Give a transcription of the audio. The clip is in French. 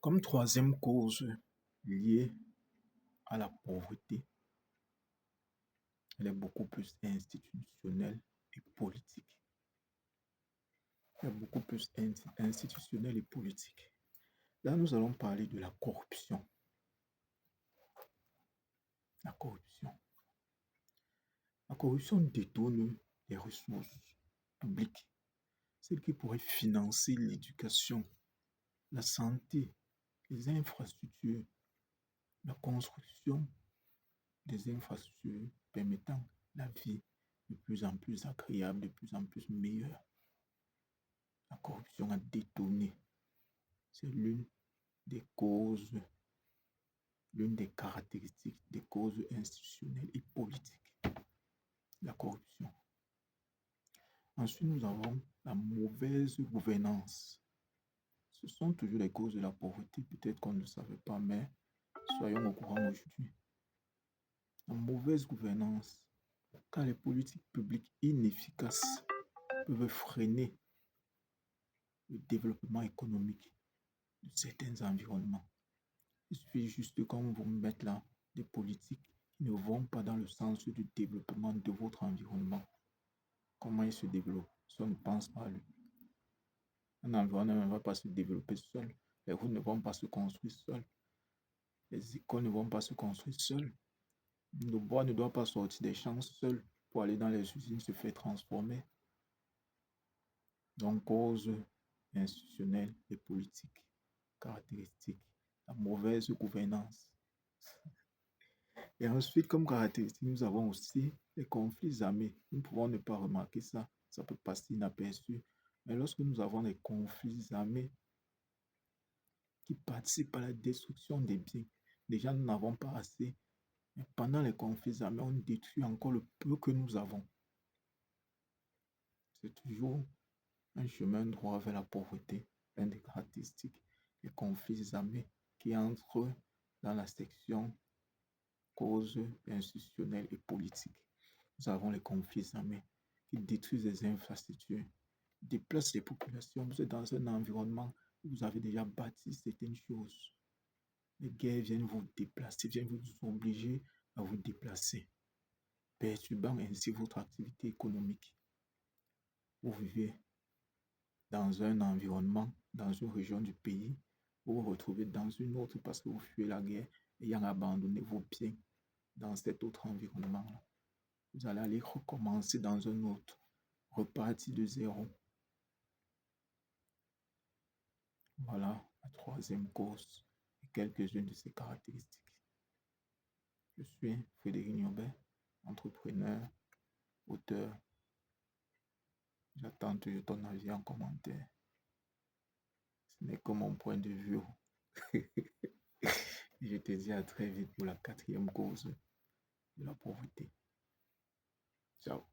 Comme troisième cause liée à la pauvreté, elle est beaucoup plus institutionnelle et politique. Elle est beaucoup plus institutionnelle et politique. Là, nous allons parler de la corruption. La corruption. La corruption détourne les ressources publiques, celles qui pourraient financer l'éducation, la santé, les infrastructures, la construction des infrastructures permettant la vie de plus en plus agréable, de plus en plus meilleure. La corruption a détourné. C'est l'une des causes, l'une des caractéristiques des causes institutionnelles et politiques. La corruption. Ensuite, nous avons la mauvaise gouvernance. Ce sont toujours les causes de la pauvreté. Peut-être qu'on ne le savait pas, mais soyons au courant aujourd'hui. La mauvaise gouvernance, car les politiques publiques inefficaces peuvent freiner le développement économique de certains environnements. Il suffit juste, comme vous me mettez là, des politiques qui ne vont pas dans le sens du développement de votre environnement. Comment il se développe? Si on ne pense pas à lui. Un environnement ne va pas se développer seul. Les routes ne vont pas se construire seules. Les écoles ne vont pas se construire seules. Le bois ne doit pas sortir des champs seul pour aller dans les usines se faire transformer. Donc, cause institutionnelle et politique. Caractéristique, la mauvaise gouvernance. Et ensuite, comme caractéristique, nous avons aussi les conflits armés. Nous pouvons ne pas remarquer ça, ça peut passer inaperçu. Mais lorsque nous avons des conflits armés qui participent à la destruction des biens, déjà nous n'avons pas assez. Mais pendant les conflits armés, on détruit encore le peu que nous avons. C'est toujours un chemin droit vers la pauvreté, l'une des caractéristiques, les conflits armés qui entrent dans la section causes institutionnelles et politiques. Nous avons les conflits armés qui détruisent les infrastructures, déplacent les populations. Vous êtes dans un environnement où vous avez déjà bâti certaines choses. Les guerres viennent vous déplacer, viennent vous obliger à vous déplacer, perturbant ainsi votre activité économique. Vous vivez dans un environnement, dans une région du pays, vous vous retrouvez dans une autre parce que vous fuyez la guerre, ayant abandonné vos biens dans cet autre environnement-là. Vous allez aller recommencer dans un autre, repartir de zéro. Voilà la troisième cause et quelques-unes de ses caractéristiques. Je suis Frédéric Niobet, entrepreneur, auteur. J'attends toujours ton avis en commentaire. Ce n'est que mon point de vue. Je te dis à très vite pour la quatrième cause de la pauvreté. Ciao.